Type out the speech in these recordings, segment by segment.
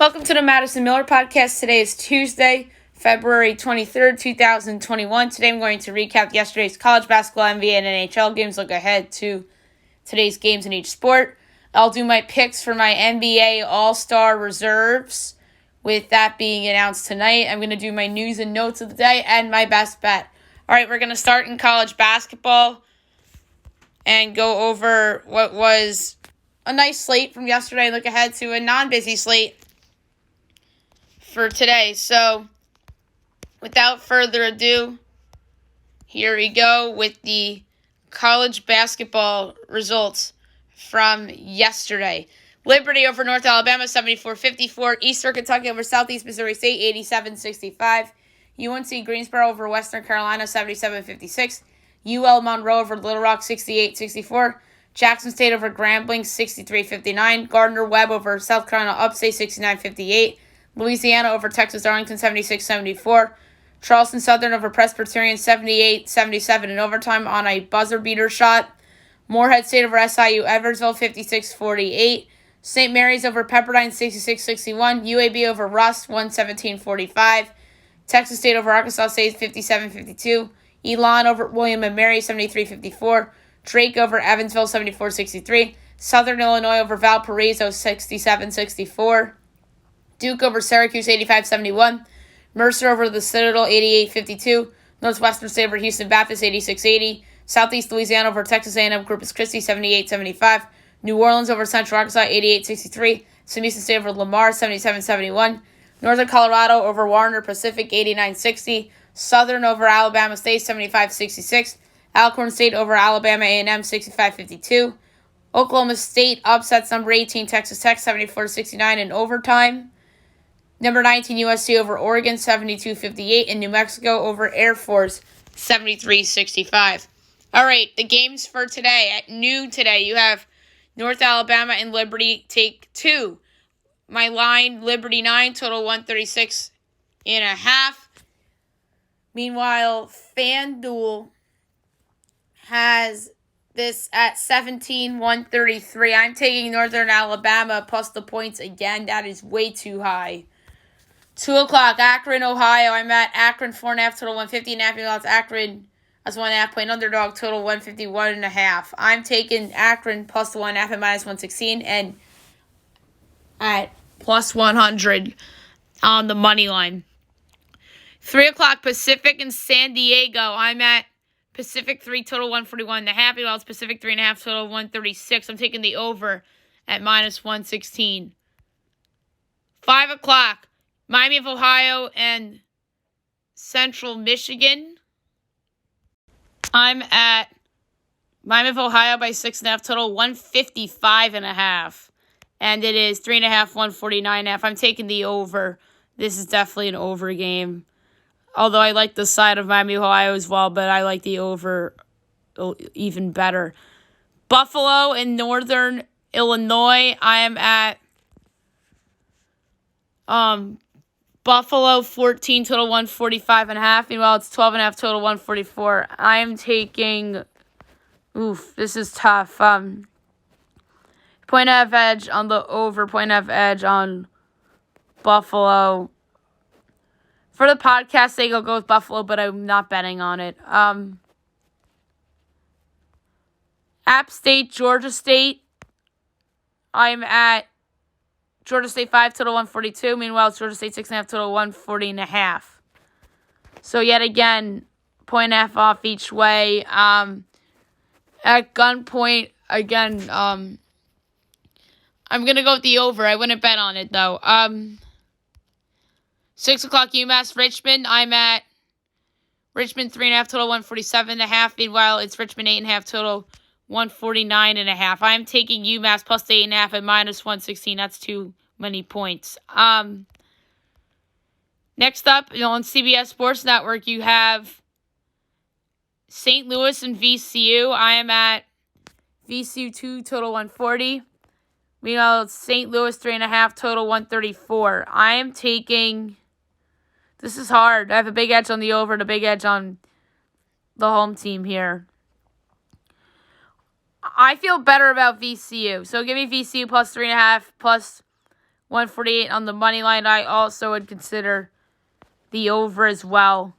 Welcome to the Madison Miller Podcast. Today is Tuesday, February 23rd, 2021. Today I'm going to recap yesterday's college basketball, NBA, and NHL games, look ahead to today's games in each sport. I'll do my picks for my NBA All-Star reserves, with that being announced tonight. I'm going to do my news and notes of the day and my best bet. All right, we're going to start in college basketball and go over what was a nice slate from yesterday and look ahead to a non-busy slate for today. So, without further ado, here we go with the college basketball results from yesterday. Liberty over North Alabama, 74-54. Eastern Kentucky over Southeast Missouri State, 87-65. UNC Greensboro over Western Carolina, 77-56. UL Monroe over Little Rock, 68-64. Jackson State over Grambling, 63-59. Gardner-Webb over South Carolina Upstate, 69-58. Louisiana over Texas Arlington, 76-74. Charleston Southern over Presbyterian, 78-77 in overtime on a buzzer beater shot. Morehead State over SIU Edwardsville, 56-48. St. Mary's over Pepperdine, 66-61. UAB over Rust, 117-45. Texas State over Arkansas State, 57-52. Elon over William and Mary, 73-54. Drake over Evansville, 74-63. Southern Illinois over Valparaiso, 67-64. Duke over Syracuse, 85-71. Mercer over the Citadel, 88-52. Northwestern State over Houston Baptist, 86-80. Southeast Louisiana over Texas A&M Corpus Christi, 78-75. New Orleans over Central Arkansas, 88-63. Sam Houston State over Lamar, 77-71. Northern Colorado over Warner Pacific, 89-60. Southern over Alabama State, 75-66. Alcorn State over Alabama A&M, 65-52. Oklahoma State upsets number 18 Texas Tech, 74-69 in overtime. Number 19 USC over Oregon, 72-58. And New Mexico over Air Force, 73-65. All right, the games for today. At noon today, you have North Alabama and Liberty take 2. My line, Liberty 9, total 136.5. Meanwhile, FanDuel has this at 17-133. I'm taking Northern Alabama plus the points again. That is way too high. 2 o'clock, Akron, Ohio. I'm at Akron, 4.5, total 150.5. It's Akron as 1.5 point underdog, total 151.5. I'm taking Akron plus the 1.5 at minus 116 and at plus 100 on the money line. 3 o'clock, Pacific and San Diego. I'm at Pacific 3, total 141.5. Well, it's Pacific 3.5, total 136. I'm taking the over at minus 116. 5 o'clock, Miami of Ohio and Central Michigan. I'm at Miami of Ohio by 6.5, total 155.5. And it is 3.5, 149.5. I'm taking the over. This is definitely an over game. Although I like the side of Miami, Ohio as well, but I like the over even better. Buffalo and Northern Illinois. I am at Buffalo 14, total 145.5. Meanwhile, it's 12.5, total 144. I am taking, this is tough. Point half edge on the over, point half edge on Buffalo. For the podcast sake, I'll go with Buffalo, but I'm not betting on it. App State, Georgia State. I'm at Georgia State 5, total 142. Meanwhile, it's Georgia State 6.5, total 140.5. So yet again, 1.5 off each way. At gunpoint, again, I'm going to go with the over. I wouldn't bet on it, though. 6 o'clock, UMass Richmond. I'm at Richmond 3.5, total 147.5. Meanwhile, it's Richmond 8.5, total 149.5. I'm taking UMass plus the 8.5 at minus 116. That's too many points. Next up, on CBS Sports Network, you have St. Louis and VCU. I am at VCU 2, total 140. Meanwhile, it's St. Louis 3.5, total 134. I am taking... This is hard. I have a big edge on the over and a big edge on the home team here. I feel better about VCU. So give me VCU plus 3.5, plus 148 on the money line. I also would consider the over as well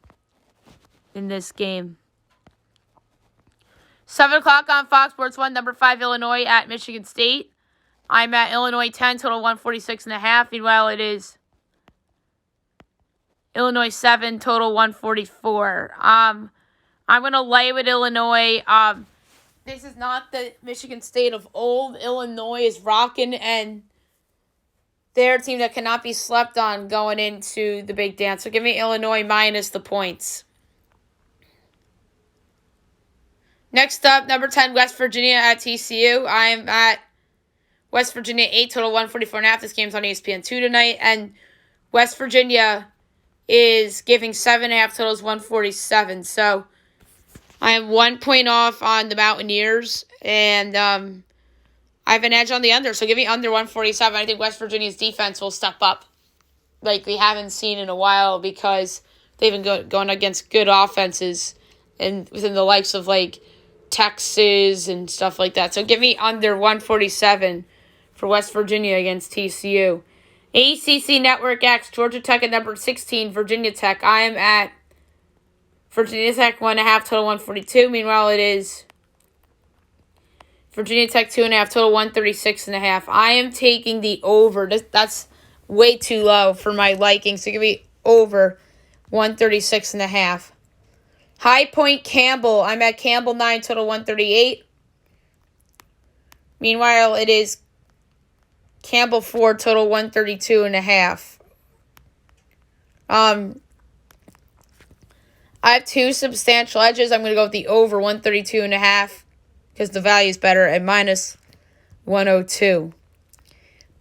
in this game. 7 o'clock on Fox Sports 1, number 5, Illinois at Michigan State. I'm at Illinois 10, total 146.5. Meanwhile, it is Illinois 7, total 144. I'm going to lay with Illinois. This is not the Michigan State of old. Illinois is rocking, and they're a team that cannot be slept on going into the big dance. So give me Illinois minus the points. Next up, number 10, West Virginia at TCU. I'm at West Virginia 8, total 144.5. This game's on ESPN 2 tonight. And West Virginia is giving 7.5, totals 147. So I am 1 point off on the Mountaineers. And I have an edge on the under, so give me under 147. I think West Virginia's defense will step up like we haven't seen in a while because they've been going against good offenses and within the likes of like Texas and stuff like that. So give me under 147 for West Virginia against TCU. ACC Network X, Georgia Tech at number 16, Virginia Tech. I am at Virginia Tech 1.5, total 142. Meanwhile, it is Virginia Tech 2.5, total 136.5. I am taking the over. That's way too low for my liking. So give me over 136.5. High Point Campbell. I'm at Campbell 9, total 138. Meanwhile, it is Campbell 4, total 132.5. I have two substantial edges. I'm going to go with the over 132.5. because the value is better at minus 102.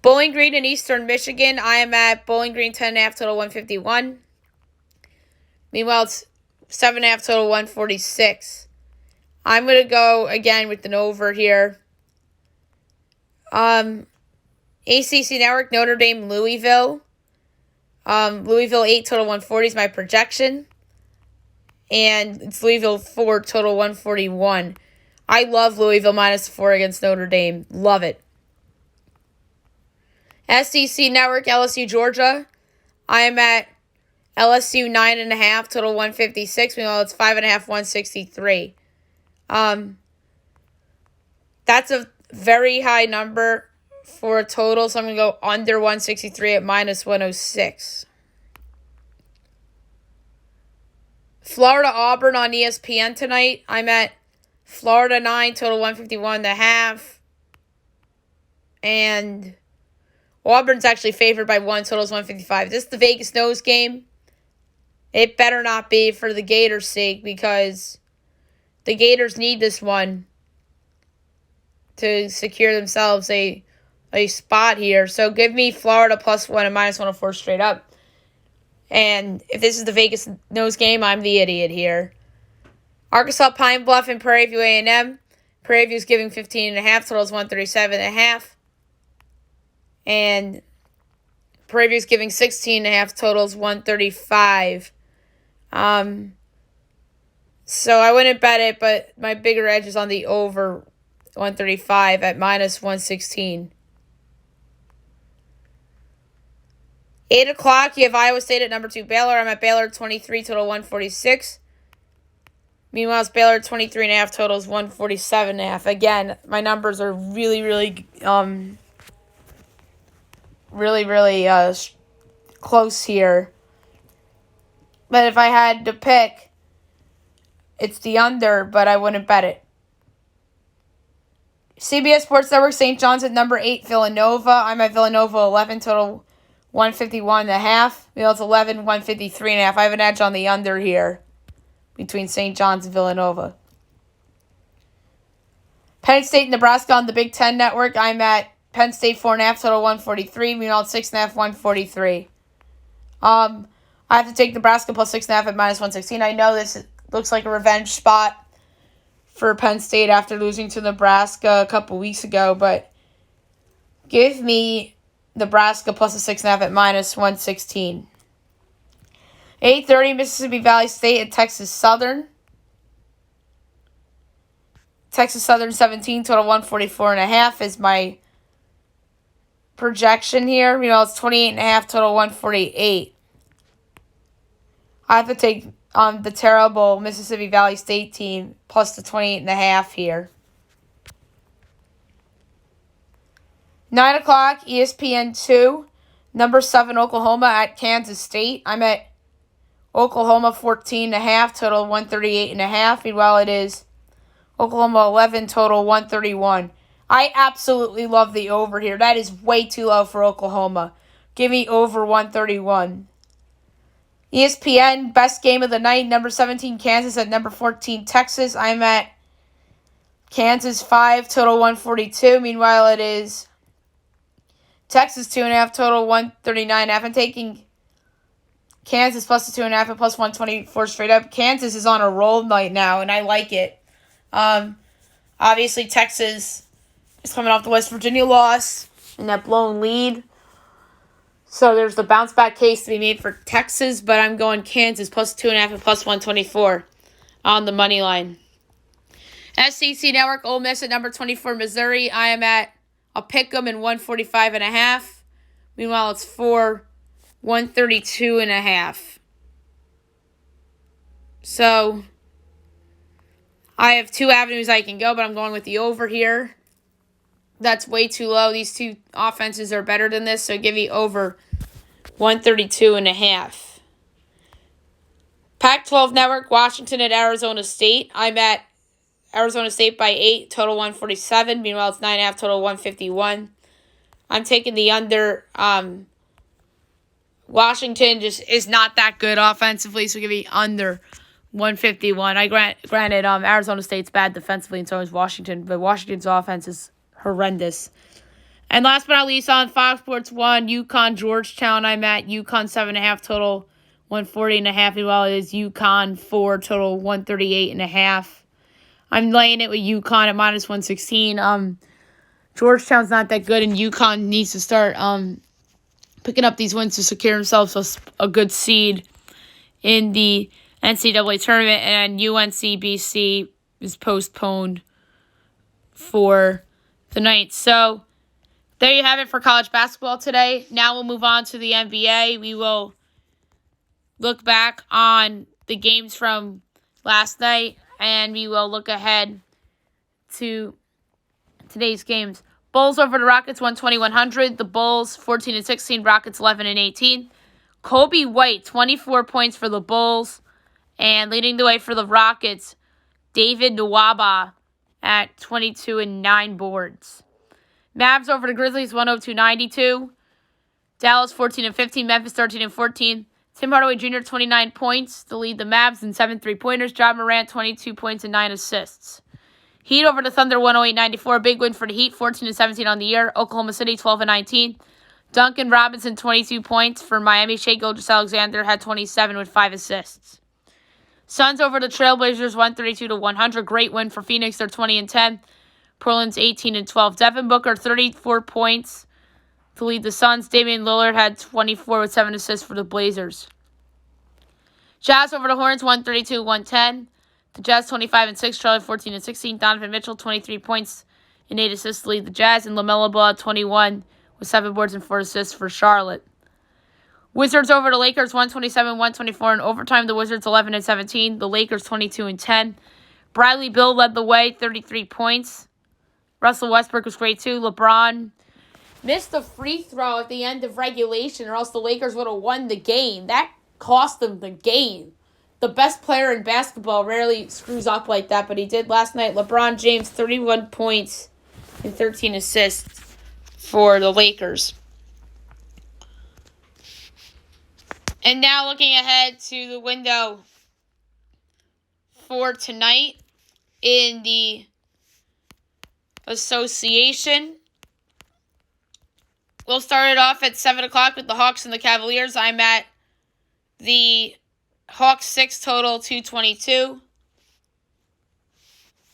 Bowling Green in Eastern Michigan. I am at Bowling Green 10.5, total 151. Meanwhile, it's 7.5, total 146. I'm going to go again with an over here. ACC Network, Notre Dame, Louisville. Louisville 8, total 140 is my projection. And it's Louisville 4, total 141. I love Louisville minus 4 against Notre Dame. Love it. SEC Network, LSU, Georgia. I am at LSU 9.5, total 156. Meanwhile, it's 5.5, 163. That's a very high number for a total, so I'm going to go under 163 at minus 106. Florida Auburn on ESPN tonight. I'm at Florida 9, total 151.5. And Auburn's actually favored by 1, totals 155. This is the Vegas nose game. It better not be for the Gators' sake because the Gators need this one to secure themselves a spot here. So give me Florida plus 1 and minus 104 straight up. And if this is the Vegas nose game, I'm the idiot here. Arkansas, Pine Bluff, and Prairie View A&M. Prairie View is giving 15.5, totals 137.5. And Prairie View is giving 16.5, totals 135. So I wouldn't bet it, but my bigger edge is on the over 135 at minus 116. 8 o'clock, you have Iowa State at number 2, Baylor. I'm at Baylor 23, total 146. Meanwhile, it's Baylor 23.5, totals 147.5. Again, my numbers are really close here. But if I had to pick, it's the under, but I wouldn't bet it. CBS Sports Network, St. John's at number 8, Villanova. I'm at Villanova 11, total 151.5. It's 11, 153.5. I have an edge on the under here between St. John's and Villanova. Penn State, Nebraska on the Big Ten Network. I'm at Penn State 4.5, total 143. Meanwhile, 6.5, 143. I have to take Nebraska plus 6.5 at minus 116. I know this looks like a revenge spot for Penn State after losing to Nebraska a couple weeks ago, but give me Nebraska plus a 6.5 at minus 116. 8:30, Mississippi Valley State at Texas Southern. Texas Southern 17, total 144.5 is my projection here. It's 28.5, total 148. I have to take the terrible Mississippi Valley State team plus the 28.5 here. 9 o'clock, ESPN 2. Number 7, Oklahoma at Kansas State. I'm at Oklahoma 14.5, total 138.5. Meanwhile, it is Oklahoma 11, total 131. I absolutely love the over here. That is way too low for Oklahoma. Give me over 131. ESPN, best game of the night. Number 17, Kansas at number 14, Texas. I'm at Kansas 5, total 142. Meanwhile, it is Texas 2.5, total 139.5. I'm taking Kansas plus the 2.5 and plus 124 straight up. Kansas is on a roll night now, and I like it. Obviously, Texas is coming off the West Virginia loss and that blown lead. So there's the bounce back case to be made for Texas, but I'm going Kansas plus 2.5 and plus 124 on the money line. SEC Network, Ole Miss at number 24, Missouri. I am at a pick'em in 145.5. Meanwhile, it's 132.5. So I have two avenues I can go, but I'm going with the over here. That's way too low. These two offenses are better than this, so give me over 132.5. Pac-12 Network, Washington at Arizona State. I'm at Arizona State by 8, total 147. Meanwhile, it's 9.5, total 151. I'm taking the under. Washington just is not that good offensively, so give me under 151. Granted, Arizona State's bad defensively, and so is Washington, but Washington's offense is horrendous. And last but not least, on Fox Sports 1, UConn Georgetown. I'm at UConn 7.5, total 140.5. Meanwhile, it is UConn 4, total 138.5. I'm laying it with UConn at minus 116. Georgetown's not that good, and UConn needs to start picking up these wins to secure themselves a good seed in the NCAA tournament, and UNC-BC is postponed for the night. So there you have it for college basketball today. Now we'll move on to the NBA. We will look back on the games from last night, and we will look ahead to today's games. Bulls over the Rockets, 120-100. The Bulls, 14-16. Rockets, 11-18. Kobe White, 24 points for the Bulls. And leading the way for the Rockets, David Nwaba at 22 and 9 boards. Mavs over the Grizzlies, 102-92. Dallas, 14-15. Memphis, 13-14. Tim Hardaway Jr., 29 points to lead the Mavs and 7 3-pointers. Ja Morant, 22 points and 9 assists. Heat over the Thunder, 108-94. Big win for the Heat, 14-17 on the year. Oklahoma City, 12-19. Duncan Robinson, 22 points for Miami. Shai Gilgeous-Alexander had 27 with 5 assists. Suns over the Trailblazers, 132-100. Great win for Phoenix. They're 20-10. Portland's 18-12. Devon Booker, 34 points to lead the Suns. Damian Lillard had 24 with 7 assists for the Blazers. Jazz over the Hornets, 132-110. The Jazz 25-6, Charlotte 14-16. Donovan Mitchell 23 points and 8 assists to lead the Jazz, and LaMelo Ball 21 with 7 boards and 4 assists for Charlotte. Wizards over the Lakers 127-124 in overtime. The Wizards 11-17. The Lakers 22-10. Bradley Beal led the way, 33 points. Russell Westbrook was great too. LeBron missed a free throw at the end of regulation, or else the Lakers would have won the game. That cost them the game. The best player in basketball rarely screws up like that, but he did last night. LeBron James, 31 points and 13 assists for the Lakers. And now looking ahead to the window for tonight in the association. We'll start it off at 7 o'clock with the Hawks and the Cavaliers. I'm at the Hawks 6, total 222.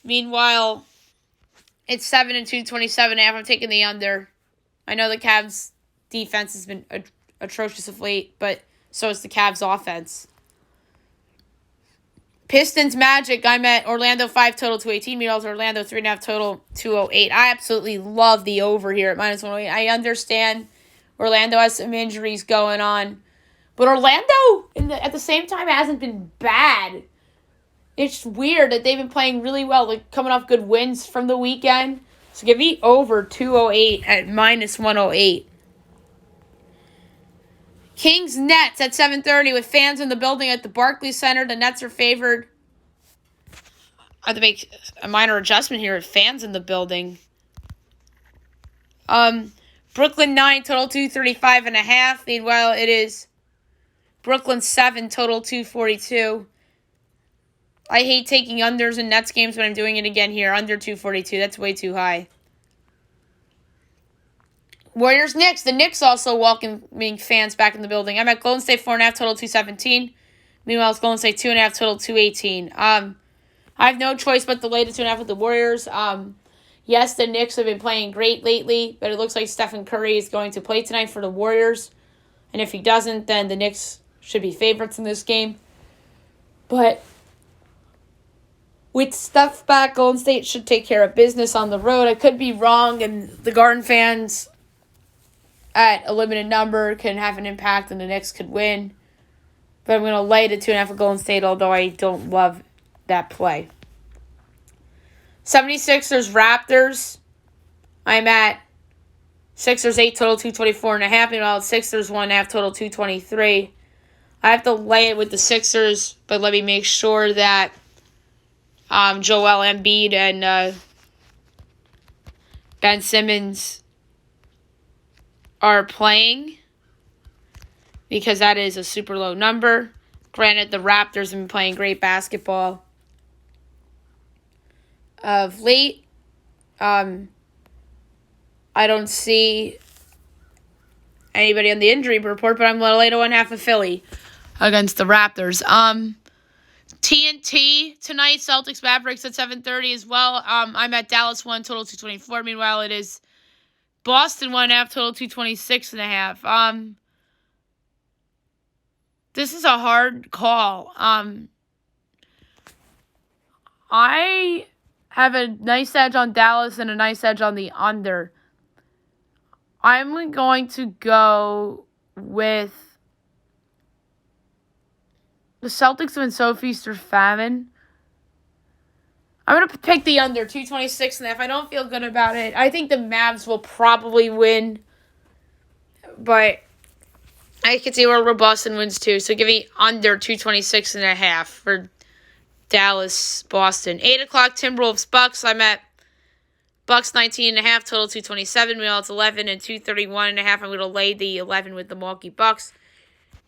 Meanwhile, it's 7 and 227. I'm taking the under. I know the Cavs defense has been atrocious of late, but so is the Cavs offense. Pistons Magic, I'm at Orlando 5 total 218. Meanwhile, Orlando 3.5 total 208. I absolutely love the over here at minus 108. I understand Orlando has some injuries going on. But Orlando, at the same time, hasn't been bad. It's weird that they've been playing really well, like coming off good wins from the weekend. So give me over 208 at minus 108. Kings Nets at 7:30 with fans in the building at the Barclays Center. The Nets are favored. I have to make a minor adjustment here with fans in the building. Brooklyn 9 total 235.5. Meanwhile, it is Brooklyn 7 total 242. I hate taking unders in Nets games, but I'm doing it again here. Under 242. That's way too high. Warriors Knicks. The Knicks also welcoming fans back in the building. I'm at Golden State 4.5 total 217. Meanwhile, it's Golden State 2.5 total 218. I have no choice but to lay the 2.5 with the Warriors. Yes, the Knicks have been playing great lately, but it looks like Stephen Curry is going to play tonight for the Warriors. And if he doesn't, then the Knicks should be favorites in this game. But with Steph back, Golden State should take care of business on the road. I could be wrong, and the Garden fans at a limited number can have an impact, and the Knicks could win. But I'm going to lay the 2.5 with Golden State, although I don't love that play. 76ers Raptors. I'm at Sixers 8 total 224.5. Meanwhile, Sixers 1.5 total 223. I have to lay it with the Sixers, but let me make sure that Joel Embiid and Ben Simmons are playing, because that is a super low number. Granted, the Raptors have been playing great basketball of late. I don't see anybody on the injury report, but I'm going to lay to 1.5 of Philly against the Raptors. TNT tonight, Celtics Mavericks at 7:30 as well. I'm at Dallas 1 total 224. Meanwhile, it is Boston 1.5 total 226.5. This is a hard call. I have a nice edge on Dallas and a nice edge on the under. I'm going to go with the Celtics have been so feast or famine. I'm going to pick the under, 226.5. I don't feel good about it. I think the Mavs will probably win, but I could see where Boston wins too. So give me under 226.5 for Dallas, Boston. 8 o'clock, Timberwolves, Bucks. I'm at Bucks 19.5, total 227. Meanwhile, it's 11 and 231.5. I'm going to lay the 11 with the Milwaukee Bucks.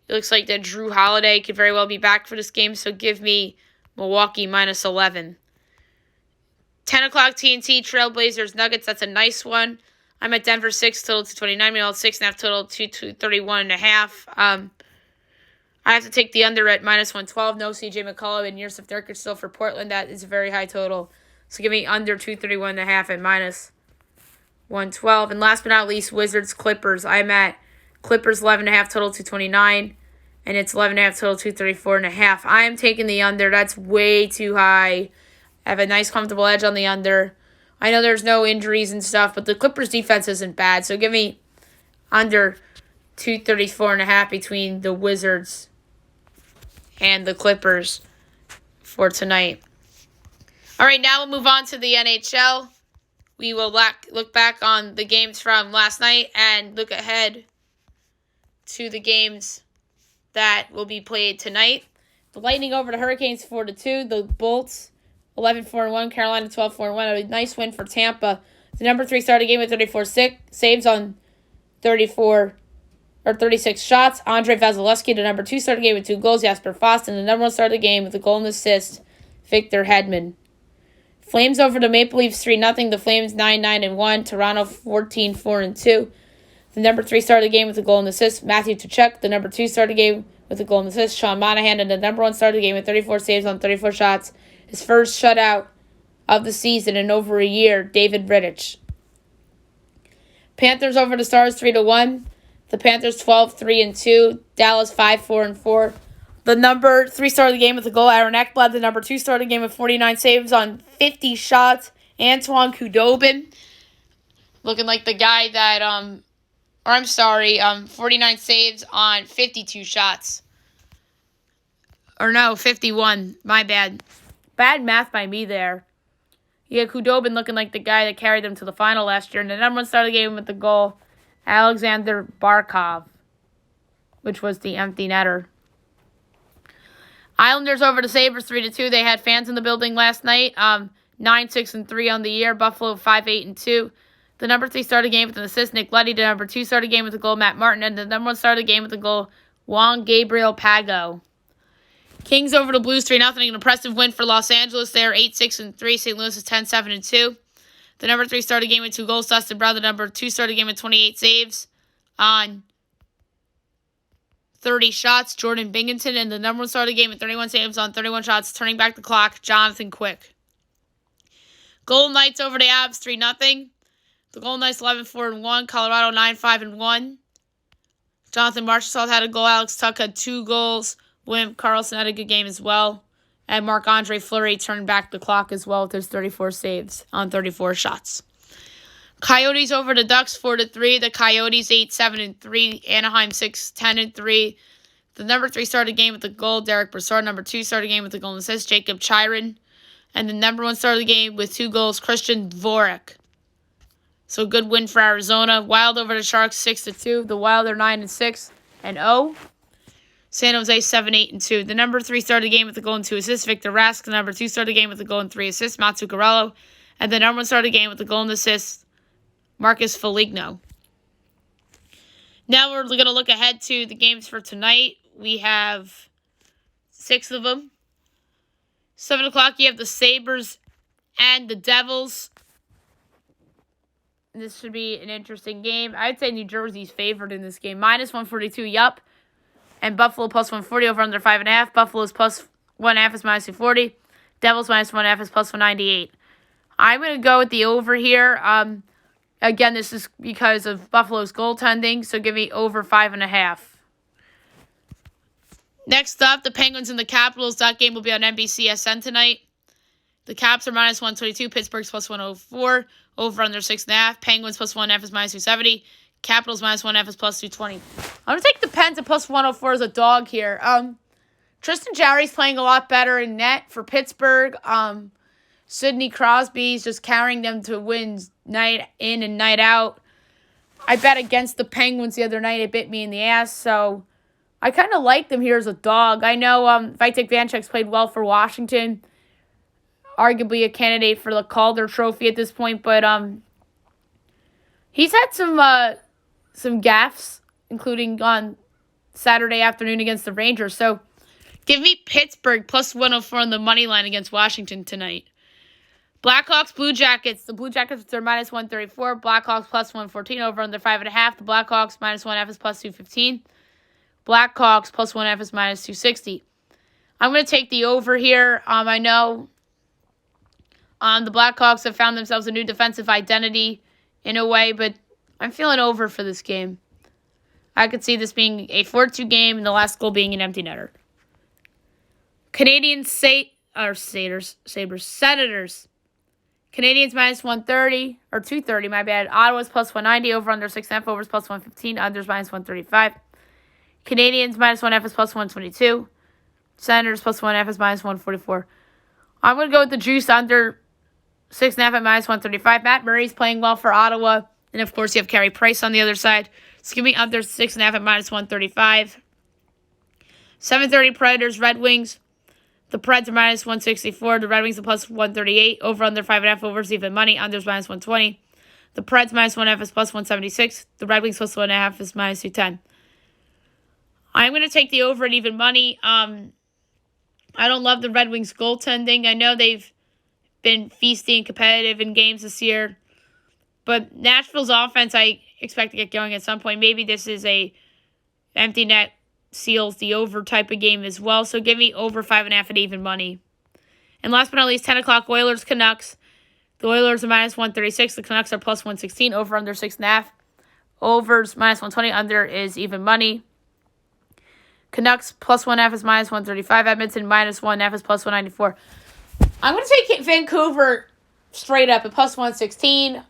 It looks like that Drew Holiday could very well be back for this game, so give me Milwaukee minus 11. 10 o'clock, TNT, Trailblazers, Nuggets. That's a nice one. I'm at Denver 6, total 229. Meanwhile, 6.5, total 231.5. I have to take the under at minus 112. No CJ McCollum and Yusuf Nurkic still for Portland. That is a very high total. So give me under 231.5 at minus 112. And last but not least, Wizards Clippers. I'm at Clippers 11.5 total 229. And it's 11.5 total 234.5. I am taking the under. That's way too high. I have a nice comfortable edge on the under. I know there's no injuries and stuff, but the Clippers defense isn't bad. So give me under 234.5 between the Wizards and the Clippers for tonight. All right, now we'll move on to the NHL. We will look back on the games from last night and look ahead to the games that will be played tonight. The Lightning over the Hurricanes 4-2. The Bolts 11-4-1. Carolina 12-4-1. A nice win for Tampa. The number 3 started the game with 34 saves on 36 shots. Andre Vasilevsky, the number 2, started the game with 2 goals. Jasper Fast, and the number 1 started the game with a goal and assist. Victor Hedman. Flames over the Maple Leafs 3-0. The Flames 9-1. Toronto 14-4-2. The number 3 started the game with a goal and assist. Matthew Tkachuk, the number 2, started the game with a goal and assist. Sean Monahan, and the number 1 started the game with 34 saves on 34 shots. His first shutout of the season in over a year, David Rittich. Panthers over the Stars 3-1. The Panthers 12-3-2. Dallas 5-4-4. The number 3 star of the game with the goal, Aaron Ekblad. The number 2 star of the game with 49 saves on 50 shots, Antoine Khudobin. Looking like the guy that, 49 saves on 52 shots. 51. My bad. Bad math by me there. Yeah, Khudobin looking like the guy that carried them to the final last year. And the number 1 star of the game with the goal, Alexander Barkov, which was the empty netter. Islanders over the Sabres 3-2. They had fans in the building last night. 9-6-3 on the year. Buffalo 5-8-2. The number 3 star of the game with an assist, Nick Leddy. The number 2 star of the game with the goal, Matt Martin. And the number 1 star of the game with the goal, Juan Gabriel Pago. Kings over the Blues 3-0. An impressive win for Los Angeles. They're 8-6-3. St. Louis is 10-7-2. The number 3 star of the game with 2 goals, Dustin Brown. The number 2 star of the game with 28 saves on 30 shots, Jordan Binghamton. And the number 1 star of the game with 31 saves on 31 shots, turning back the clock, Jonathan Quick. Golden Knights over the Avs 3-0. The Golden Knights 11-4-1. Colorado 9-5-1. Jonathan Marchessault had a goal. Alex Tuck had 2 goals. William Karlsson had a good game as well. And Marc-Andre Fleury turned back the clock as well with his 34 saves on 34 shots. Coyotes over the Ducks 4-3. The Coyotes 8-7-3. Anaheim 6-10-3. The number 3 star of the game with the goal, Derek Brassard. Number 2 star of the game with the goal and assist, Jacob Chiron. And the number 1 star of the game with 2 goals, Christian Dvorak. So good win for Arizona. Wild over the Sharks 6-2. The Wild are 9-6-0. San Jose 7-8-2. The number 3 star of the game with the goal and 2 assists, Victor Rask. The number 2 star of the game with the goal and 3 assists, Mats Zuccarello. And the number 1 star of the game with the goal and assist, Marcus Foligno. Now we're going to look ahead to the games for tonight. We have 6 of them. 7 o'clock, you have the Sabres and the Devils. This should be an interesting game. I'd say New Jersey's favored in this game. -142, yup. And Buffalo +140 over under 5.5. Buffalo's +1.5 is -240. Devils -1.5 is +198. I'm going to go with the over here. Again, this is because of Buffalo's goaltending, so give me over 5.5. Next up, the Penguins and the Capitals. That game will be on NBCSN tonight. The Caps are -122. Pittsburgh's +104. Over under 6.5. Penguins +1.5 is -270. Capitals -1.5 is +220. I'm going to take the Pens at +104 as a dog here. Tristan Jarry's playing a lot better in net for Pittsburgh. Sidney Crosby's just carrying them to wins night in and night out. I bet against the Penguins the other night. It bit me in the ass, so I kind of like them here as a dog. I know Vitek Vanecek's played well for Washington. Arguably a candidate for the Calder Trophy at this point, but he's had some gaffes, including on Saturday afternoon against the Rangers. So give me Pittsburgh +104 on the money line against Washington tonight. Blackhawks, Blue Jackets. The Blue Jackets are -134. Blackhawks +114 over under 5.5. The Blackhawks -1.5 is +215. Blackhawks +1.5 is -260. I'm going to take the over here. I know the Blackhawks have found themselves a new defensive identity in a way, but I'm feeling over for this game. I could see this being a 4-2 game and the last goal being an empty netter. Senators. Canadians -130, or 230, my bad. Ottawa's +190, over under 6.5, overs +115, unders -135. Canadians -1.5 is +122. Senators +1.5 is -144. I'm going to go with the juice under 6.5 at -135. Matt Murray's playing well for Ottawa. And, of course, you have Carey Price on the other side. So give me under 6.5 at -135. 7:30 Predators, Red Wings. The Preds are -164. The Red Wings are +138. Over under 5.5, overs even money. Unders -120. The Preds -1.5 is +176. The Red Wings +1.5 is -210. I'm going to take the over at even money. I don't love the Red Wings goaltending. I know they've been feisty and competitive in games this year. But Nashville's offense, I expect to get going at some point. Maybe this is a empty net seals the over type of game as well. So give me over 5.5 at even money. And last but not least, 10 o'clock, Oilers, Canucks. The Oilers are -136. The Canucks are +116. Over under 6.5. Overs -120. Under is even money. Canucks +1.5 is -135. Edmonton -1.5 is +194. I'm going to take Vancouver straight up at +116.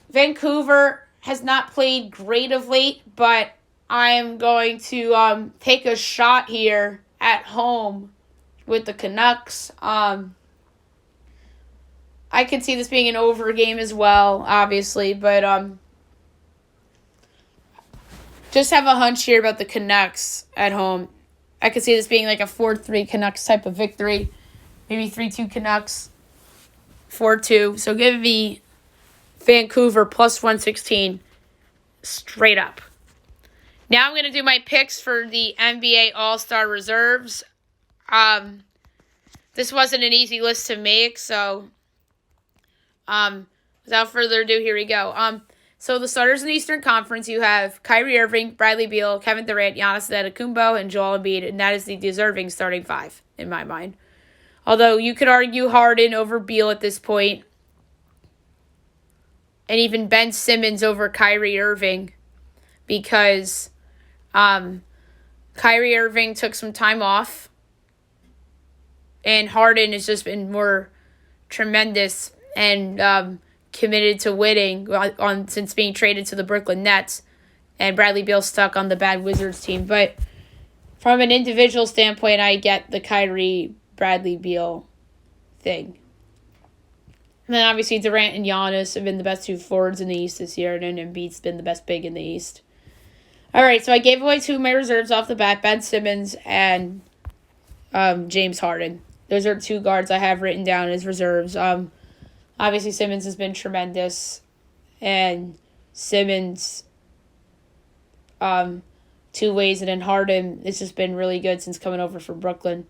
Vancouver has not played great of late, but I am going to take a shot here at home with the Canucks. I could see this being an over game as well, obviously, but just have a hunch here about the Canucks at home. I could see this being like a 4-3 Canucks type of victory. Maybe 3-2 Canucks, 4-2. So give me Vancouver +116 straight up. Now I'm going to do my picks for the NBA All-Star Reserves. This wasn't an easy list to make, so without further ado, here we go. So the starters in the Eastern Conference, you have Kyrie Irving, Bradley Beal, Kevin Durant, Giannis Antetokounmpo, and Joel Embiid, and that is the deserving starting five in my mind. Although you could argue Harden over Beal at this point, and even Ben Simmons over Kyrie Irving, because Kyrie Irving took some time off, and Harden has just been more tremendous and committed to winning since being traded to the Brooklyn Nets, and Bradley Beal stuck on the bad Wizards team. But from an individual standpoint, I get the Kyrie Bradley Beal thing. And then obviously Durant and Giannis have been the best two forwards in the East this year, and then Embiid's been the best big in the East. All right, so I gave away two of my reserves off the bat, Ben Simmons and James Harden. Those are two guards I have written down as reserves. Obviously, Simmons has been tremendous, and Simmons, 2 ways, and then Harden has just been really good since coming over from Brooklyn.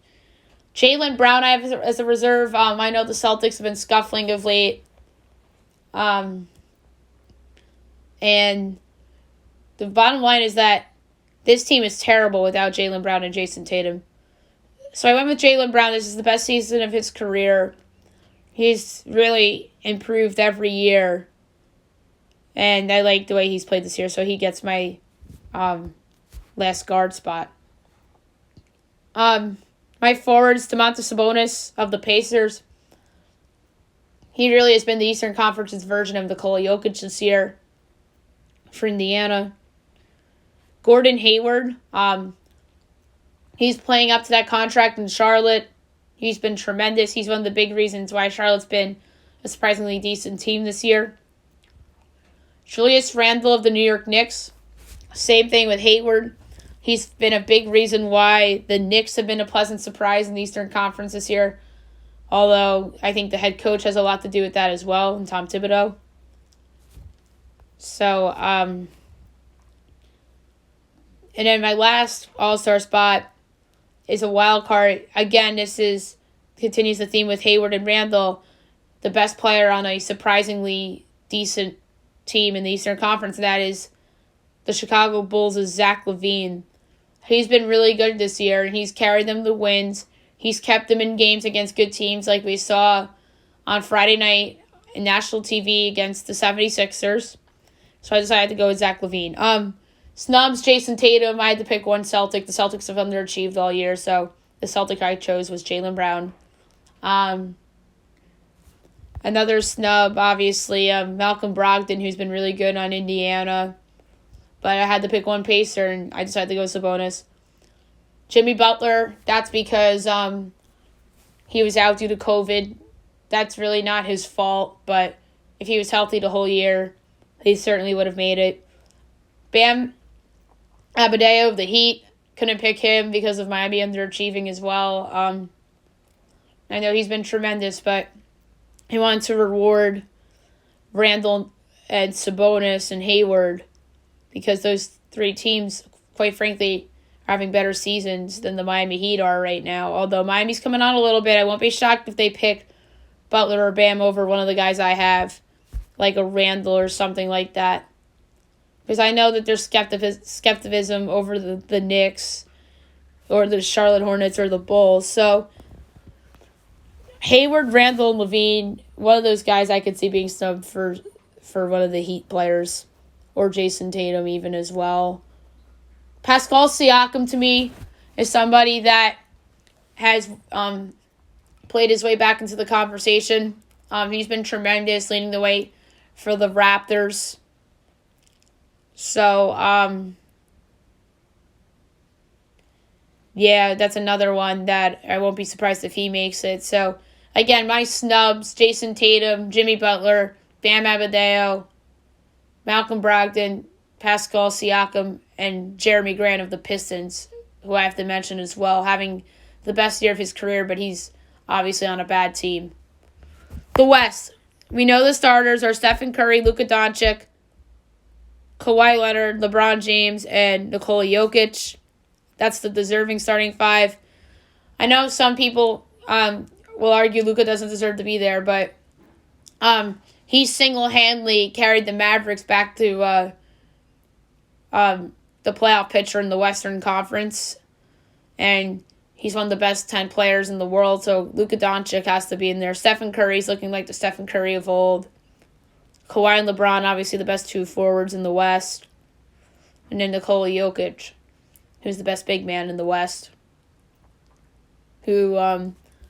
Jaylen Brown I have as a reserve. I know the Celtics have been scuffling of late, and the bottom line is that this team is terrible without Jaylen Brown and Jason Tatum. So I went with Jaylen Brown. This is the best season of his career. He's really improved every year, and I like the way he's played this year, so he gets my last guard spot. My forwards, Domantas Sabonis of the Pacers. He really has been the Eastern Conference's version of Nikola Jokic this year for Indiana. Gordon Hayward, he's playing up to that contract in Charlotte. He's been tremendous. He's one of the big reasons why Charlotte's been a surprisingly decent team this year. Julius Randle of the New York Knicks. Same thing with Hayward. He's been a big reason why the Knicks have been a pleasant surprise in the Eastern Conference this year. Although I think the head coach has a lot to do with that as well, and Tom Thibodeau. So, and then my last All-Star spot is a wild card. Again, this continues the theme with Hayward and Randle, the best player on a surprisingly decent team in the Eastern Conference, and that is the Chicago Bulls' Zach LaVine. He's been really good this year, and he's carried them to wins. He's kept them in games against good teams like we saw on Friday night in national TV against the 76ers. So I decided to go with Zach LaVine. Snubs, Jason Tatum. I had to pick one Celtic. The Celtics have underachieved all year, so the Celtic I chose was Jaylen Brown. Another snub, obviously, Malcolm Brogdon, who's been really good on Indiana. But I had to pick one Pacer, and I decided to go with Sabonis. Jimmy Butler, that's because he was out due to COVID. That's really not his fault, but if he was healthy the whole year, he certainly would have made it. Bam Adebayo of the Heat, couldn't pick him because of Miami underachieving as well. I know he's been tremendous, but he wanted to reward Randle and Sabonis and Hayward because those three teams, quite frankly, are having better seasons than the Miami Heat are right now. Although Miami's coming on a little bit, I won't be shocked if they pick Butler or Bam over one of the guys I have, like a Randle or something like that. Because I know that there's skepticism over the Knicks or the Charlotte Hornets or the Bulls. So Hayward, Randle, and LaVine, one of those guys I could see being snubbed for one of the Heat players. Or Jason Tatum even as well. Pascal Siakam, to me, is somebody that has played his way back into the conversation. He's been tremendous, leading the way for the Raptors. So, yeah, that's another one that I won't be surprised if he makes it. So, again, my snubs, Jason Tatum, Jimmy Butler, Bam Adebayo, Malcolm Brogdon, Pascal Siakam, and Jeremy Grant of the Pistons, who I have to mention as well, having the best year of his career, but he's obviously on a bad team. The West. We know the starters are Stephen Curry, Luka Doncic, Kawhi Leonard, LeBron James, and Nikola Jokic. That's the deserving starting five. I know some people will argue Luka doesn't deserve to be there, but he single-handedly carried the Mavericks back to the playoff picture in the Western Conference, and he's one of the best 10 players in the world, so Luka Doncic has to be in there. Stephen Curry's looking like the Stephen Curry of old. Kawhi and LeBron, obviously the best two forwards in the West. And then Nikola Jokic, who's the best big man in the West, who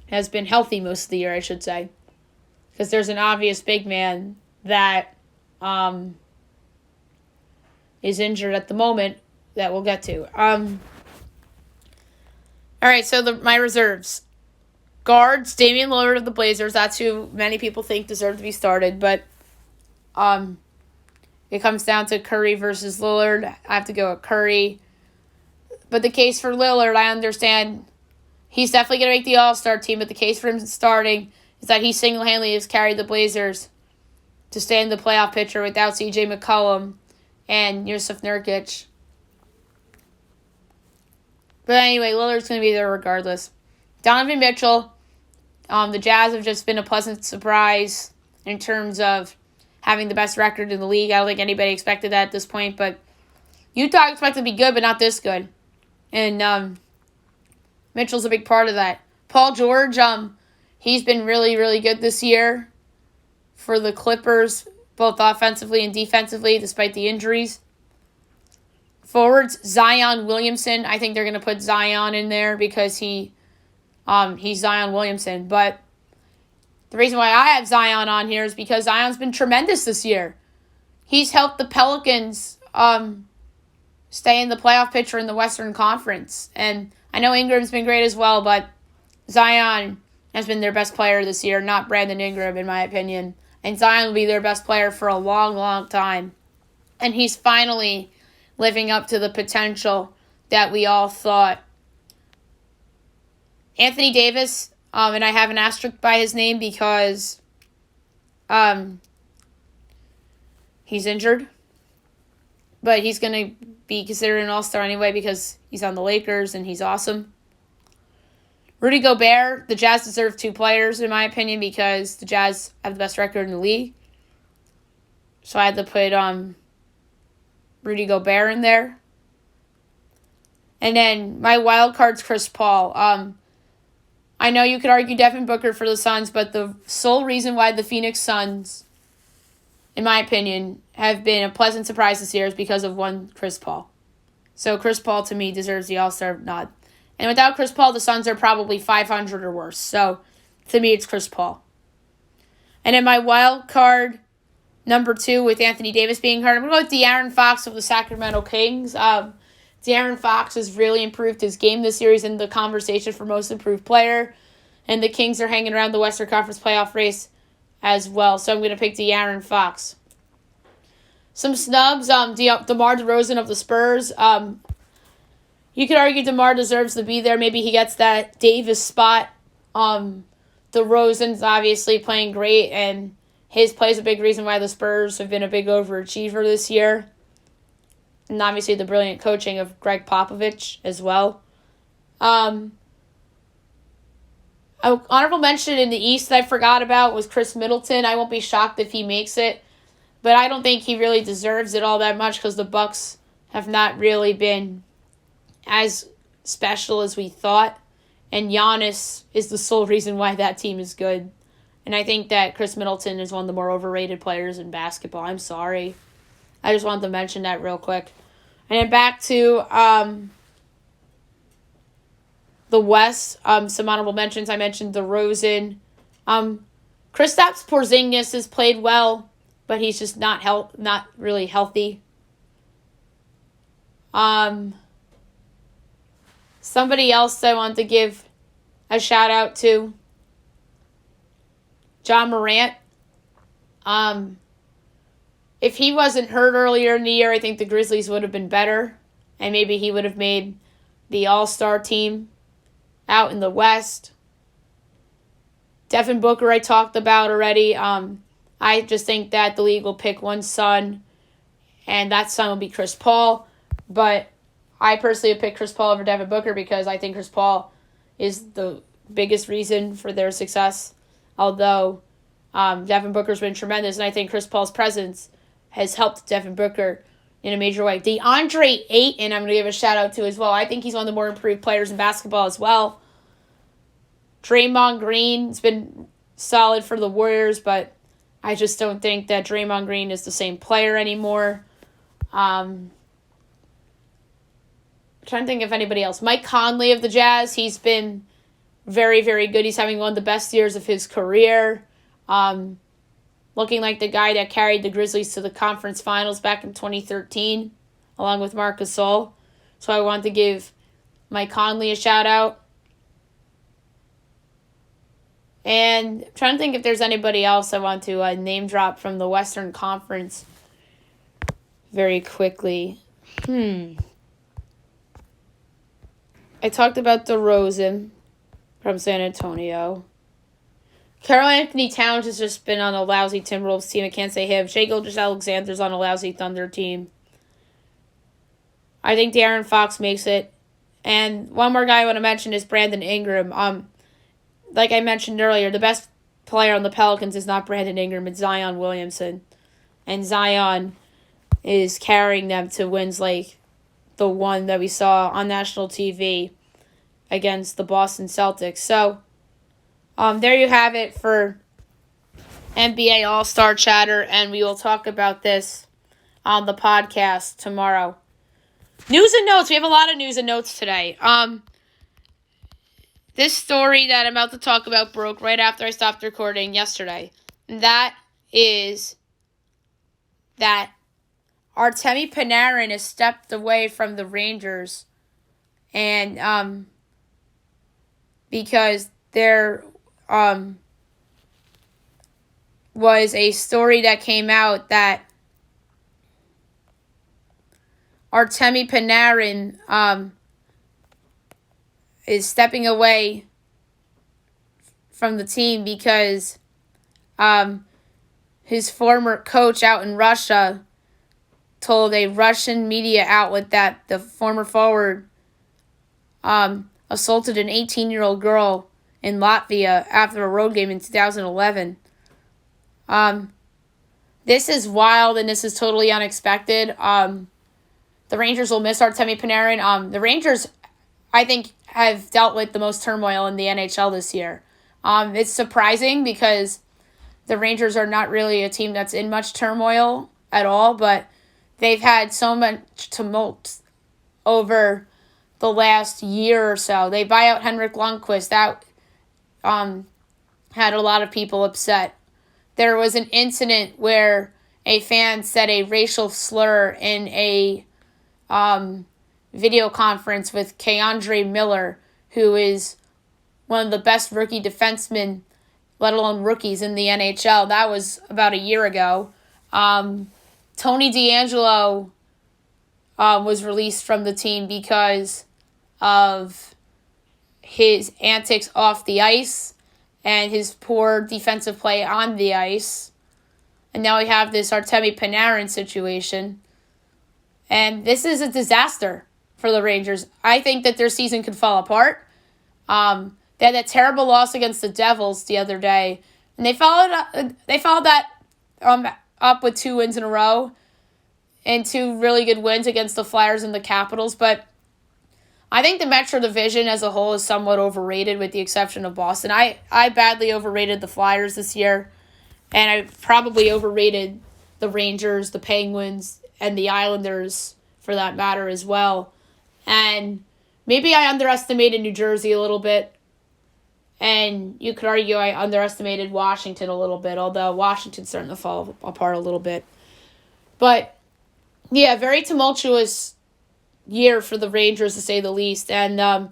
has been healthy most of the year, I should say. Because there's an obvious big man that is injured at the moment that we'll get to. All right, so my reserves. Guards, Damian Lillard of the Blazers. That's who many people think deserve to be started, but it comes down to Curry versus Lillard. I have to go with Curry. But the case for Lillard, I understand he's definitely going to make the All-Star team, but the case for him starting is that he single-handedly has carried the Blazers to stay in the playoff picture without C.J. McCollum and Yusuf Nurkic. But anyway, Lillard's going to be there regardless. Donovan Mitchell, the Jazz have just been a pleasant surprise in terms of having the best record in the league. I don't think anybody expected that at this point, but Utah expected to be good, but not this good. And Mitchell's a big part of that. Paul George, he's been really, really good this year for the Clippers, both offensively and defensively, despite the injuries. Forwards, Zion Williamson. I think they're going to put Zion in there because he's Zion Williamson. But the reason why I have Zion on here is because Zion's been tremendous this year. He's helped the Pelicans stay in the playoff picture in the Western Conference. And I know Ingram's been great as well, but Zion has been their best player this year, not Brandon Ingram, in my opinion. And Zion will be their best player for a long, long time. And he's finally living up to the potential that we all thought. Anthony Davis, and I have an asterisk by his name because he's injured. But he's going to be considered an all-star anyway because he's on the Lakers and he's awesome. Rudy Gobert, the Jazz deserve two players, in my opinion, because the Jazz have the best record in the league. So I had to put Rudy Gobert in there. And then my wild card's Chris Paul. I know you could argue Devon Booker for the Suns, but the sole reason why the Phoenix Suns, in my opinion, have been a pleasant surprise this year is because of one Chris Paul. So Chris Paul, to me, deserves the All-Star nod. And without Chris Paul, the Suns are probably 500 or worse. So, to me, it's Chris Paul. And then my wild card, number 2, with Anthony Davis being hurt, I'm going to go with De'Aaron Fox of the Sacramento Kings. De'Aaron Fox has really improved his game this year. He's in the conversation for most improved player. And the Kings are hanging around the Western Conference playoff race as well. So I'm going to pick De'Aaron Fox. Some snubs, DeMar DeRozan of the Spurs. You could argue DeMar deserves to be there. Maybe he gets that Davis spot. DeRozan's obviously playing great, and his play is a big reason why the Spurs have been a big overachiever this year. And obviously the brilliant coaching of Greg Popovich as well. Honorable mention in the East that I forgot about was Chris Middleton. I won't be shocked if he makes it, but I don't think he really deserves it all that much because the Bucks have not really been as special as we thought, and Giannis is the sole reason why that team is good. And I think that Chris Middleton is one of the more overrated players in basketball. I'm sorry. I just wanted to mention that real quick. And then back to the West. Some honorable mentions. I mentioned DeRozan. Kristaps Porzingis has played well, but he's just not really healthy. Somebody else I want to give a shout out to, John Morant. If he wasn't hurt earlier in the year, I think the Grizzlies would have been better, and maybe he would have made the All-Star team out in the West. Devon Booker I talked about already. I just think that the league will pick one son, and that son will be Chris Paul. But I personally have picked Chris Paul over Devon Booker because I think Chris Paul is the biggest reason for their success. Although Devon Booker's been tremendous, and I think Chris Paul's presence has helped Devon Booker in a major way. DeAndre Ayton, I'm going to give a shout-out to as well. I think he's one of the more improved players in basketball as well. Draymond Green's been solid for the Warriors, but I just don't think that Draymond Green is the same player anymore. I'm trying to think of anybody else. Mike Conley of the Jazz, he's been very, very good. He's having one of the best years of his career. Looking like the guy that carried the Grizzlies to the conference finals back in 2013, along with Marc Gasol. So I want to give Mike Conley a shout-out. And I'm trying to think if there's anybody else I want to name drop from the Western Conference very quickly. I talked about DeRozan from San Antonio. Karl Anthony Towns has just been on a lousy Timberwolves team. I can't say him. Shai Gilgeous-Alexander's on a lousy Thunder team. I think De'Aaron Fox makes it. And one more guy I want to mention is Brandon Ingram. Like I mentioned earlier, the best player on the Pelicans is not Brandon Ingram, it's Zion Williamson. And Zion is carrying them to wins like the one that we saw on national TV against the Boston Celtics. So, there you have it for NBA All-Star Chatter, and we will talk about this on the podcast tomorrow. News and notes. We have a lot of news and notes today. This story that I'm about to talk about broke right after I stopped recording yesterday. And that is that Artemi Panarin has stepped away from the Rangers, and because there was a story that came out that Artemi Panarin is stepping away from the team because his former coach out in Russia told a Russian media outlet that the former forward assaulted an 18-year-old girl in Latvia after a road game in 2011. This is wild and this is totally unexpected. The Rangers will miss Artemi Panarin. The Rangers, I think, have dealt with the most turmoil in the NHL this year. It's surprising because the Rangers are not really a team that's in much turmoil at all, but they've had so much tumult over the last year or so. They buy out Henrik Lundqvist. That had a lot of people upset. There was an incident where a fan said a racial slur in a video conference with Keandre Miller, who is one of the best rookie defensemen, let alone rookies in the NHL. That was about a year ago. Tony DeAngelo was released from the team because of his antics off the ice and his poor defensive play on the ice. And now we have this Artemi Panarin situation. And this is a disaster for the Rangers. I think that their season could fall apart. They had that terrible loss against the Devils the other day, and they followed that up with 2 wins in a row and 2 really good wins against the Flyers and the Capitals. But I think the Metro Division as a whole is somewhat overrated, with the exception of Boston. I badly overrated the Flyers this year, and I probably overrated the Rangers, the Penguins, and the Islanders for that matter as well. And maybe I underestimated New Jersey a little bit. And you could argue I underestimated Washington a little bit, although Washington's starting to fall apart a little bit. But, yeah, very tumultuous year for the Rangers, to say the least. And to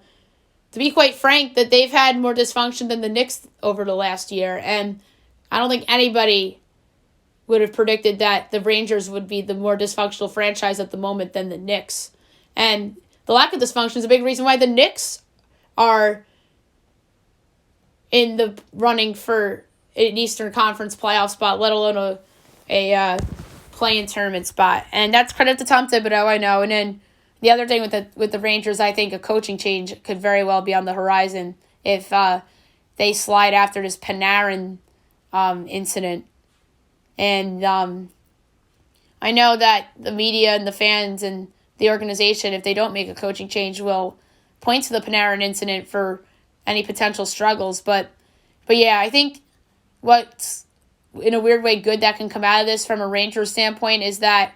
be quite frank, that they've had more dysfunction than the Knicks over the last year. And I don't think anybody would have predicted that the Rangers would be the more dysfunctional franchise at the moment than the Knicks. And the lack of dysfunction is a big reason why the Knicks are in the running for an Eastern Conference playoff spot, let alone a play-in tournament spot. And that's credit to Tom Thibodeau, I know. And then the other thing with the Rangers, I think a coaching change could very well be on the horizon if they slide after this Panarin incident. And I know that the media and the fans and the organization, if they don't make a coaching change, will point to the Panarin incident for any potential struggles. But yeah, I think what's in a weird way good that can come out of this from a Rangers standpoint is that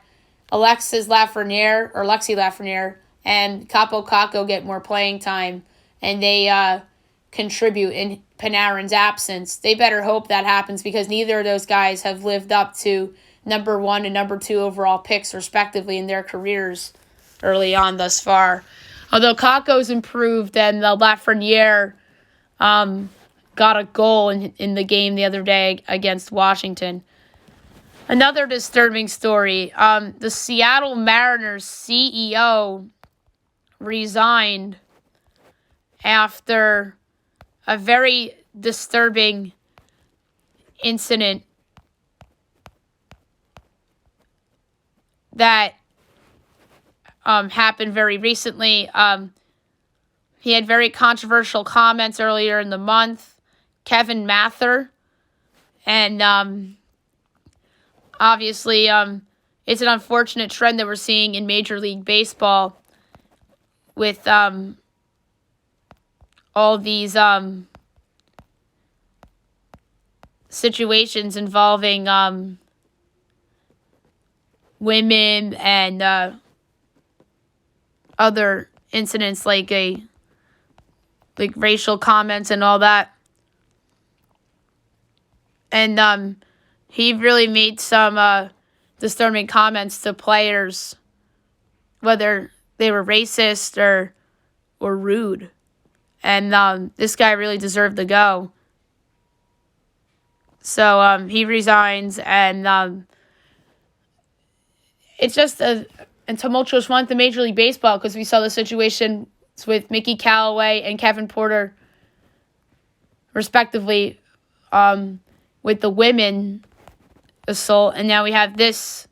Lexi Lafreniere and Capo Caco get more playing time, and they contribute in Panarin's absence. They better hope that happens, because neither of those guys have lived up to number 1 and number 2 overall picks, respectively, in their careers early on thus far. Although Caco's improved, and the Lafreniere got a goal in the game the other day against Washington. Another disturbing story, the Seattle Mariners CEO resigned after a very disturbing incident that happened very recently. He had very controversial comments earlier in the month. Kevin Mather, and obviously it's an unfortunate trend that we're seeing in Major League Baseball with all these situations involving women and other incidents like racial comments and all that. And he really made some disturbing comments to players, whether they were racist or rude. And this guy really deserved to go. So he resigns, and it's just a tumultuous one to Major League Baseball, because we saw the situation with Mickey Callaway and Kevin Porter, respectively, with the women assault, and now we have this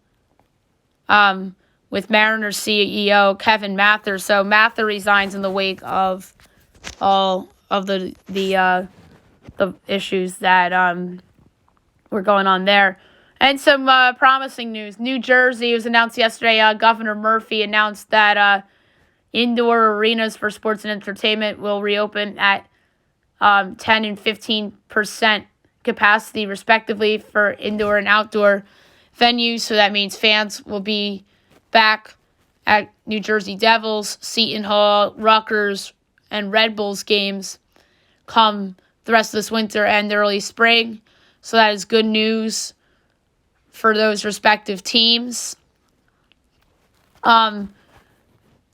with Mariners CEO Kevin Mather. So Mather resigns in the wake of all of the issues that were going on there. And some promising news. New Jersey, it was announced yesterday, Governor Murphy announced that indoor arenas for sports and entertainment will reopen at 10 and 15% capacity, respectively, for indoor and outdoor venues. So that means fans will be back at New Jersey Devils, Seton Hall, Rutgers, and Red Bulls games come the rest of this winter and early spring. So that is good news for those respective teams.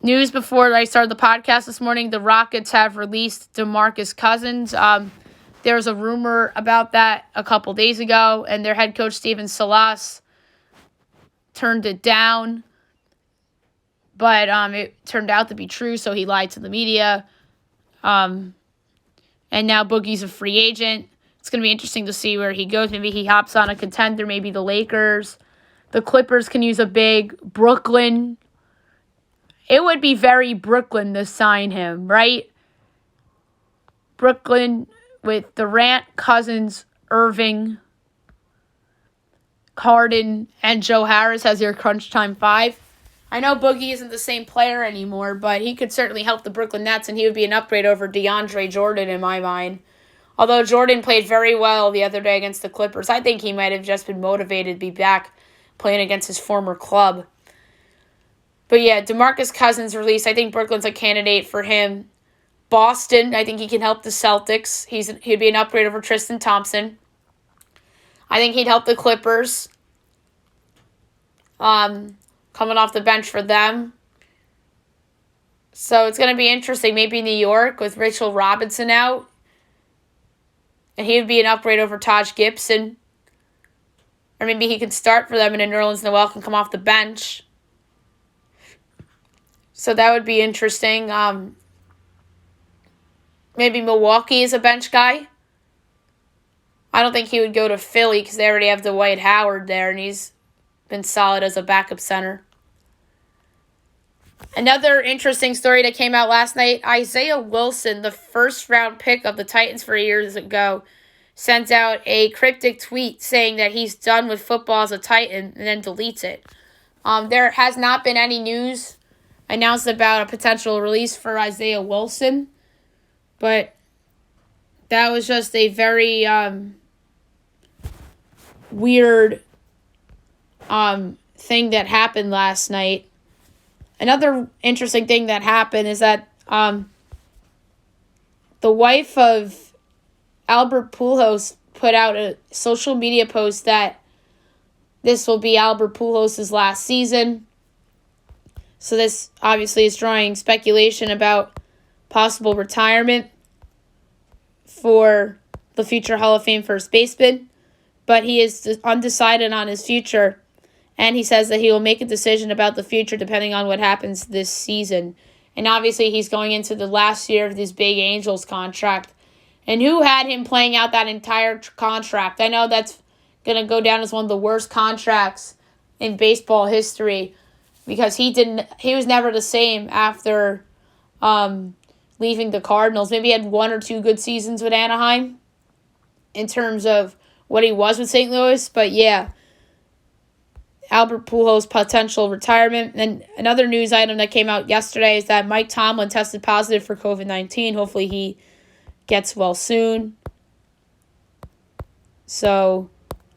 News before I started the podcast this morning, the Rockets have released Demarcus Cousins. There was a rumor about that a couple days ago, and their head coach, Steven Silas, turned it down. But it turned out to be true, so he lied to the media. And now Boogie's a free agent. It's going to be interesting to see where he goes. Maybe he hops on a contender, maybe the Lakers. The Clippers can use a big. Brooklyn. It would be very Brooklyn to sign him, right? Brooklyn with Durant, Cousins, Irving, Harden, and Joe Harris as your crunch time 5. I know Boogie isn't the same player anymore, but he could certainly help the Brooklyn Nets, and he would be an upgrade over DeAndre Jordan in my mind. Although Jordan played very well the other day against the Clippers, I think he might have just been motivated to be back playing against his former club. But yeah, Demarcus Cousins released. I think Brooklyn's a candidate for him. Boston, I think he can help the Celtics. He'd be an upgrade over Tristan Thompson. I think he'd help the Clippers. Coming off the bench for them. So it's going to be interesting. Maybe New York with Rachel Robinson out. And he would be an upgrade over Taj Gibson. Or maybe he can start for them and then Nerlens Noel can come off the bench. So that would be interesting. Maybe Milwaukee is a bench guy. I don't think he would go to Philly because they already have Dwight Howard there, and he's been solid as a backup center. Another interesting story that came out last night, Isaiah Wilson, the first-round pick of the Titans 4 years ago, sends out a cryptic tweet saying that he's done with football as a Titan and then deletes it. There has not been any news announced about a potential release for Isaiah Wilson, but that was just a very weird thing that happened last night. Another interesting thing that happened is that the wife of Albert Pulos put out a social media post that this will be Albert Pulos' last season. So this obviously is drawing speculation about possible retirement for the future Hall of Fame first baseman. But he is undecided on his future. And he says that he will make a decision about the future depending on what happens this season. And obviously he's going into the last year of this big Angels contract. And who had him playing out that entire contract? I know that's going to go down as one of the worst contracts in baseball history because he was never the same after leaving the Cardinals. Maybe he had 1 or 2 good seasons with Anaheim in terms of what he was with St. Louis. But yeah, Albert Pujols' potential retirement. And another news item that came out yesterday is that Mike Tomlin tested positive for COVID-19. Hopefully he gets well soon. So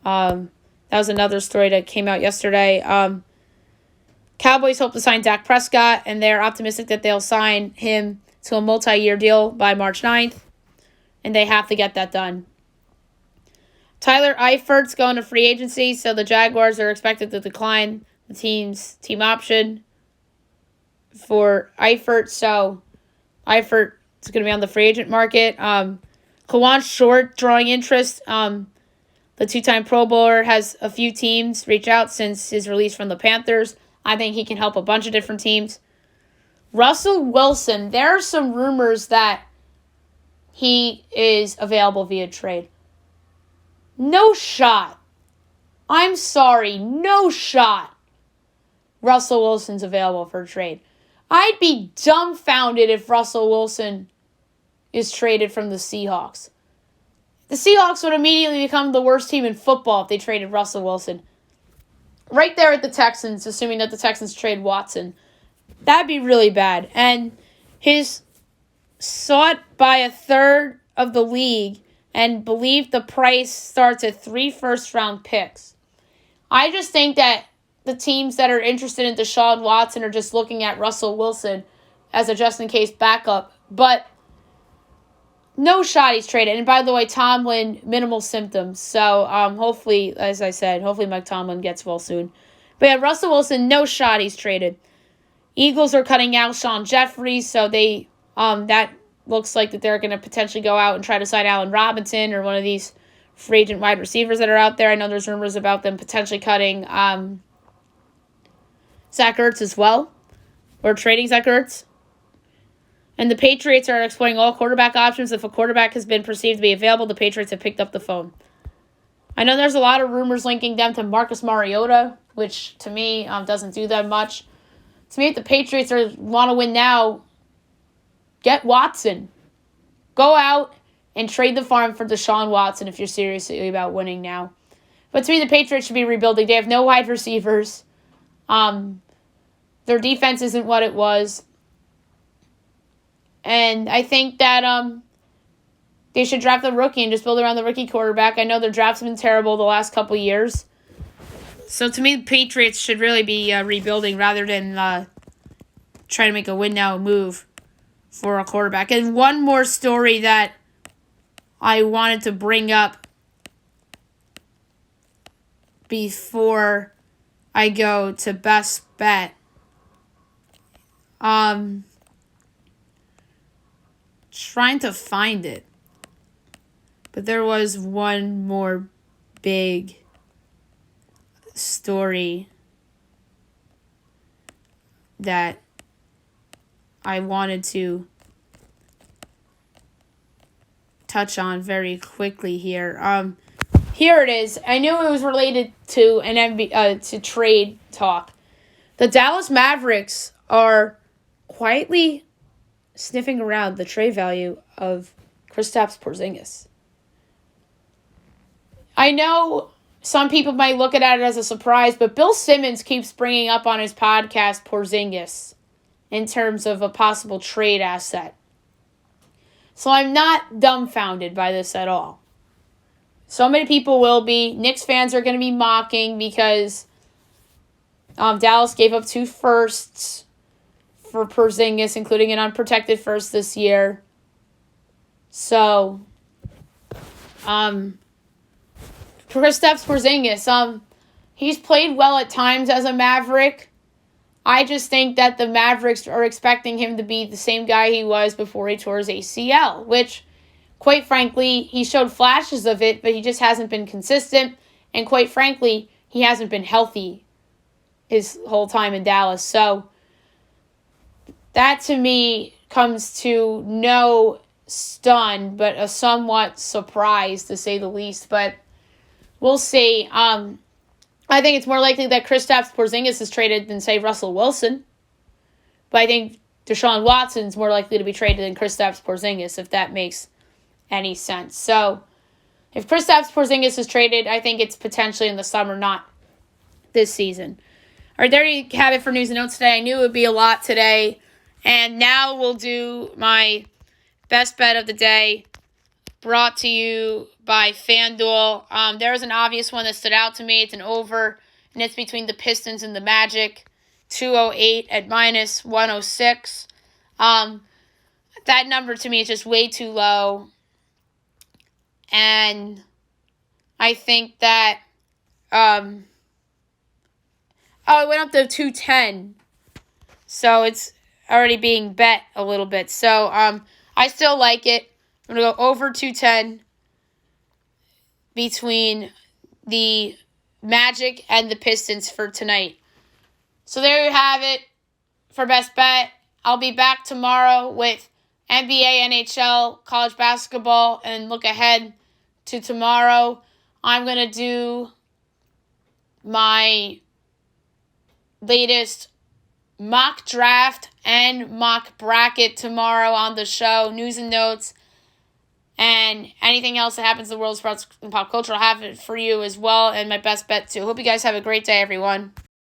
that was another story that came out yesterday. Cowboys hope to sign Dak Prescott, and they're optimistic that they'll sign him to a multi-year deal by March 9th, and they have to get that done. Tyler Eifert's going to free agency, so the Jaguars are expected to decline the team's team option for Eifert. So Eifert is going to be on the free agent market. Kawan Short drawing interest. The 2-time Pro Bowler has a few teams reach out since his release from the Panthers. I think he can help a bunch of different teams. Russell Wilson, there are some rumors that he is available via trade. No shot. I'm sorry, no shot. Russell Wilson's available for trade. I'd be dumbfounded if Russell Wilson is traded from the Seahawks. The Seahawks would immediately become the worst team in football if they traded Russell Wilson. Right there at the Texans, assuming that the Texans trade Watson. That'd be really bad. And he's sought by a third of the league and believe the price starts at 3 first-round picks. I just think that the teams that are interested in Deshaun Watson are just looking at Russell Wilson as a just-in-case backup. But no shot he's traded. And by the way, Tomlin, minimal symptoms. So hopefully, as I said, hopefully Mike Tomlin gets well soon. But yeah, Russell Wilson, no shot he's traded. Eagles are cutting out Sean Jeffries, so they that looks like that they're going to potentially go out and try to sign Allen Robinson or one of these free agent wide receivers that are out there. I know there's rumors about them potentially cutting Zach Ertz as well, or trading Zach Ertz. And the Patriots are exploring all quarterback options. If a quarterback has been perceived to be available, the Patriots have picked up the phone. I know there's a lot of rumors linking them to Marcus Mariota, which to me doesn't do that much. To me, if the Patriots want to win now, get Watson. Go out and trade the farm for Deshaun Watson if you're seriously about winning now. But to me, the Patriots should be rebuilding. They have no wide receivers. Their defense isn't what it was. And I think that they should draft a rookie and just build around the rookie quarterback. I know their drafts have been terrible the last couple years. So to me, the Patriots should really be rebuilding rather than try to make a win now move for a quarterback. And one more story that I wanted to bring up before I go to best bet. Trying to find it. But there was one more big story that I wanted to touch on very quickly here. Here it is. I knew it was related to to trade talk. The Dallas Mavericks are quietly sniffing around the trade value of Kristaps Porzingis. I know some people might look at it as a surprise, but Bill Simmons keeps bringing up on his podcast Porzingis in terms of a possible trade asset. So I'm not dumbfounded by this at all. So many people will be. Knicks fans are going to be mocking because Dallas gave up 2 firsts for Porzingis, including an unprotected first this year. So, Kristaps Porzingis, he's played well at times as a Maverick. I just think that the Mavericks are expecting him to be the same guy he was before he tore his ACL, which, quite frankly, he showed flashes of it, but he just hasn't been consistent. And quite frankly, he hasn't been healthy his whole time in Dallas. So that to me comes to no stun, but a somewhat surprise to say the least. But we'll see. I think it's more likely that Kristaps Porzingis is traded than, say, Russell Wilson. But I think Deshaun Watson's more likely to be traded than Kristaps Porzingis, if that makes any sense. So if Kristaps Porzingis is traded, I think it's potentially in the summer, not this season. All right, there you have it for news and notes today. I knew it would be a lot today. And now we'll do my best bet of the day, brought to you by FanDuel. There was an obvious one that stood out to me. It's an over, and it's between the Pistons and the Magic. 208 at minus 106. That number to me is just way too low. And I think that it went up to 210. So it's already being bet a little bit. So I still like it. I'm going to go over 210 between the Magic and the Pistons for tonight. So there you have it for best bet. I'll be back tomorrow with NBA, NHL, college basketball, and look ahead to tomorrow. I'm going to do my latest mock draft and mock bracket tomorrow on the show. News and notes and anything else that happens in the world of sports and pop culture, I'll have it for you as well, and my best bet too. Hope you guys have a great day, everyone.